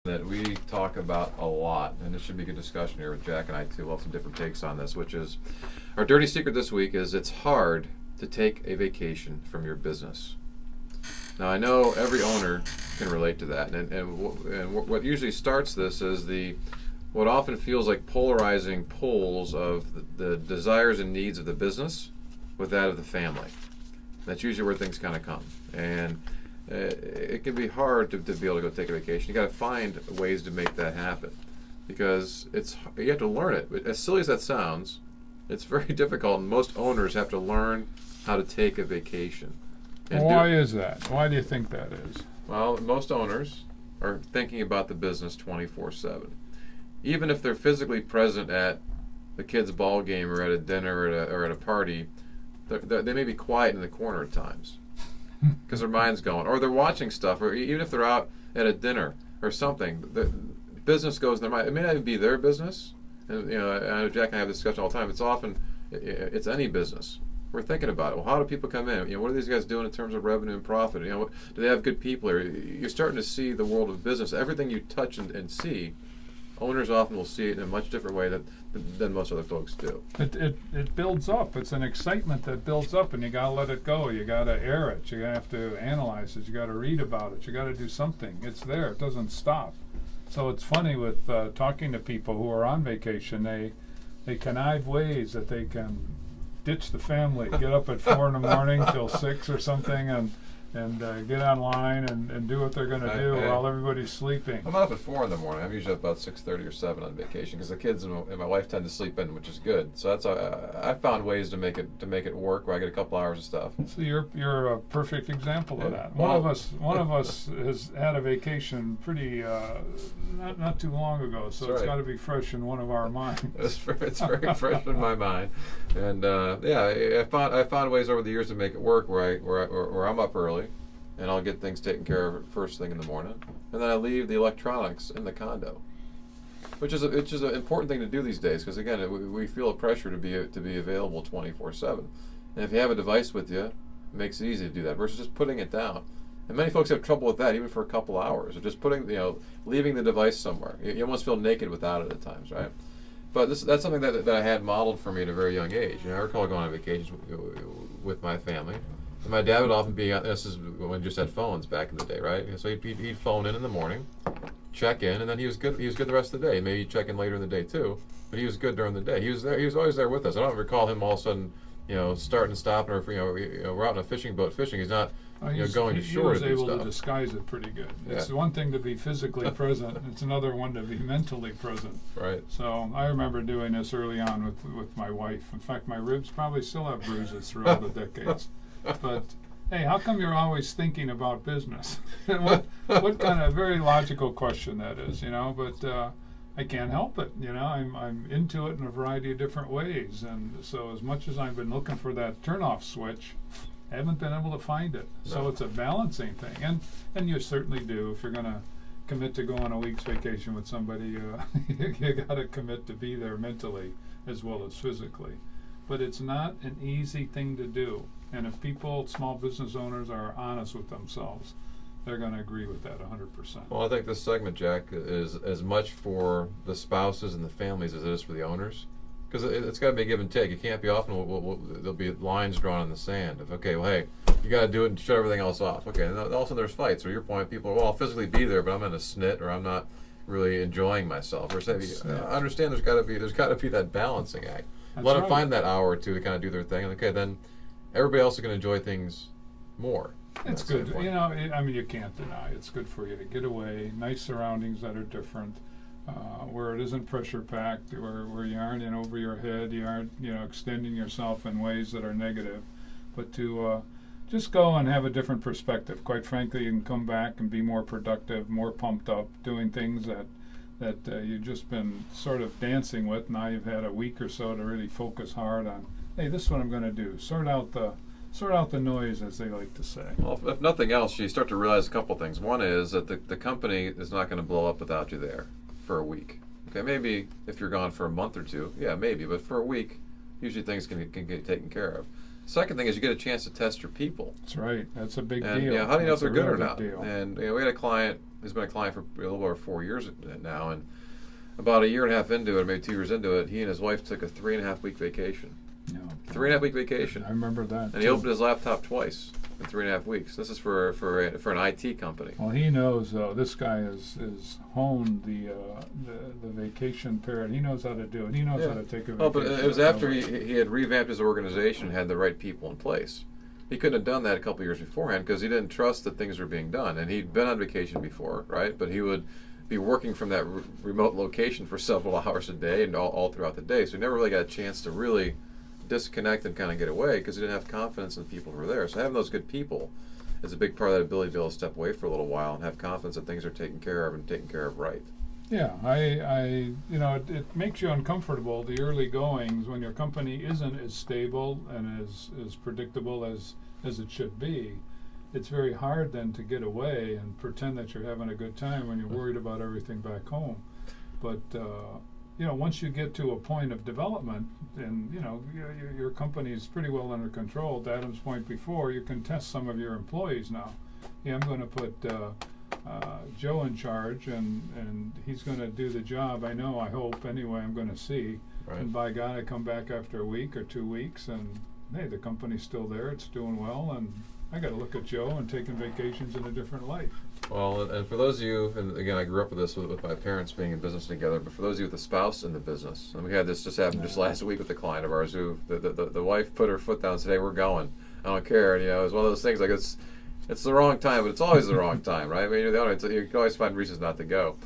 that we talk about a lot, and this should be a good discussion here with Jack and I too. We'll have some different takes on this, which is our dirty secret this week is it's hard to take a vacation from your business. Now I know every owner can relate to that, and what usually starts this is what often feels like polarizing poles of the desires and needs of the business with that of the family. That's usually where things kind of come, and it can be hard to be able to go take a vacation. You got to find ways to make that happen, because you have to learn it. As silly as that sounds, it's very difficult, and most owners have to learn how to take a vacation. Why is that? Why do you think that is? Well, most owners are thinking about the business 24/7. Even if they're physically present at the kids' ball game or at a dinner or at a party, they may be quiet in the corner at times because their mind's going, or they're watching stuff, or even if they're out at a dinner or something, the business goes in their mind. It may not even be their business. And, I know Jack and I have this discussion all the time. It's any business. We're thinking about it. Well, how do people come in? What are these guys doing in terms of revenue and profit? Do they have good people? You're starting to see the world of business. Everything you touch and see, owners often will see it in a much different way than most other folks do. It builds up. It's an excitement that builds up, and you gotta let it go. You gotta air it. You have to analyze it. You gotta read about it. You gotta do something. It's there. It doesn't stop. So it's funny with talking to people who are on vacation. They connive ways that they can ditch the family, get up at 4 in the morning till 6 or something, and get online and do what they're going to do while everybody's sleeping. I'm not up at 4 in the morning. I'm usually up about 6:30 or 7 on vacation because the kids and my wife tend to sleep in, which is good. So that's I found ways to make it work where I get a couple hours of stuff. So you're a perfect example of that. One of us has had a vacation pretty not too long ago, so it's got to be fresh in one of our minds. It's very fresh in my mind, and I found ways over the years to make it work where I'm up early, and I'll get things taken care of first thing in the morning, and then I leave the electronics in the condo, which is an important thing to do these days, because again we feel a pressure to be available 24/7, and if you have a device with you, it makes it easy to do that versus just putting it down. And many folks have trouble with that, even for a couple hours, or just leaving the device somewhere. You almost feel naked without it at times, right? But that's something that I had modeled for me at a very young age. I recall going on vacations with my family. And my dad would often be, this is when we just had phones back in the day, right? So he'd phone in the morning, check in, and then he was good the rest of the day. Maybe he'd check in later in the day too, but he was good during the day. He was there. He was always there with us. I don't recall him all of a sudden, starting and stopping, or we're out in a fishing boat fishing. He's not going to shore to do stuff. He was able to disguise it pretty good. It's one thing to be physically present. It's another one to be mentally present. Right. So I remember doing this early on with my wife. In fact, my ribs probably still have bruises through all the decades. But hey, how come you're always thinking about business? what kind of very logical question that is, But I can't help it, I'm into it in a variety of different ways, and so as much as I've been looking for that turn-off switch, I haven't been able to find it. No. So it's a balancing thing, and you certainly do. If you're going to commit to go on a week's vacation with somebody, you got to commit to be there mentally as well as physically. But it's not an easy thing to do. And if small business owners, are honest with themselves, they're going to agree with that 100%. Well, I think this segment, Jack, is as much for the spouses and the families as it is for the owners. Because it's got to be a give and take. It can't be often there'll be lines drawn in the sand of, okay, well, hey, you got to do it and shut everything else off. Okay, and also there's fights. Or your point, people are, well, I'll physically be there, but I'm in a snit, or I'm not really enjoying myself. Or say, I understand there's got to be that balancing act. Let them find that hour or two to kind of do their thing, and okay, then everybody else is going to enjoy things more. It's good. You can't deny it's good for you to get away, nice surroundings that are different, where it isn't pressure packed, where you aren't in over your head, you aren't extending yourself in ways that are negative, but to just go and have a different perspective. Quite frankly, you can come back and be more productive, more pumped up, doing things that you've just been sort of dancing with. Now you've had a week or so to really focus hard on, hey, this is what I'm going to do. Sort out the noise, as they like to say. Well, if nothing else, you start to realize a couple things. One is that the company is not going to blow up without you there for a week. Okay, maybe if you're gone for a month or two, yeah, maybe, but for a week, usually things can get taken care of. Second thing is you get a chance to test your people. That's right. That's a big and, deal. How do you know if That's they're good or not? Deal. And we had a client He's been a client for a little over 4 years now, and about a year and a half into it, maybe 2 years into it, he and his wife took a 3.5 week vacation. No. 3.5 week vacation. I remember that. And he opened his laptop twice in 3.5 weeks. This is for an IT company. Well, he knows though. This guy is honed the vacation period. He knows how to do it. He knows how to take a vacation. Oh, but it was after he had revamped his organization and had the right people in place. He couldn't have done that a couple of years beforehand because he didn't trust that things were being done. And he'd been on vacation before, right? But he would be working from that remote location for several hours a day and all throughout the day. So he never really got a chance to really disconnect and kind of get away because he didn't have confidence in the people who were there. So having those good people is a big part of that ability to be able to step away for a little while and have confidence that things are taken care of and taken care of right. Yeah, I it makes you uncomfortable, the early goings, when your company isn't as stable and as predictable as it should be. It's very hard then to get away and pretend that you're having a good time when you're worried about everything back home. But once you get to a point of development and your company is pretty well under control, to Adam's point before, you can test some of your employees now. Yeah, I'm going to put Joe in charge, and he's going to do the job. I hope anyway, I'm going to see. Right. And by God, I come back after a week or 2 weeks, and hey, the company's still there, it's doing well, and I got to look at Joe and taking vacations in a different light. Well, and for those of you, and again, I grew up with this with my parents being in business together, but for those of you with a spouse in the business, and we had this just happen just last week with a client of ours who the wife put her foot down and said, "Hey, we're going. I don't care." And it was one of those things like it's the wrong time, but it's always the wrong time, right? I mean, you can always find reasons not to go.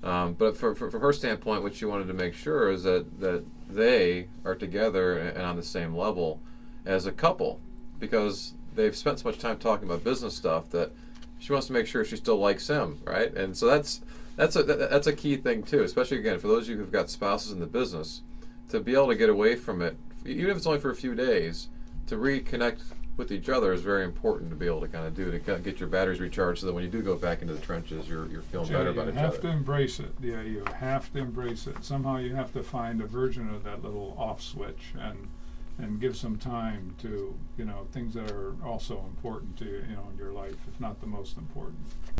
But from her standpoint, what she wanted to make sure is that they are together and on the same level as a couple, because they've spent so much time talking about business stuff that she wants to make sure she still likes him, right? And so that's a key thing too, especially again for those of you who've got spouses in the business, to be able to get away from it, even if it's only for a few days, to reconnect with each other is very important to be able to kind of do to kind of get your batteries recharged, so that when you do go back into the trenches, you're feeling better about each other. You have to embrace it. Yeah, you have to embrace it. Somehow you have to find a version of that little off switch and give some time to things that are also important to you in your life, if not the most important.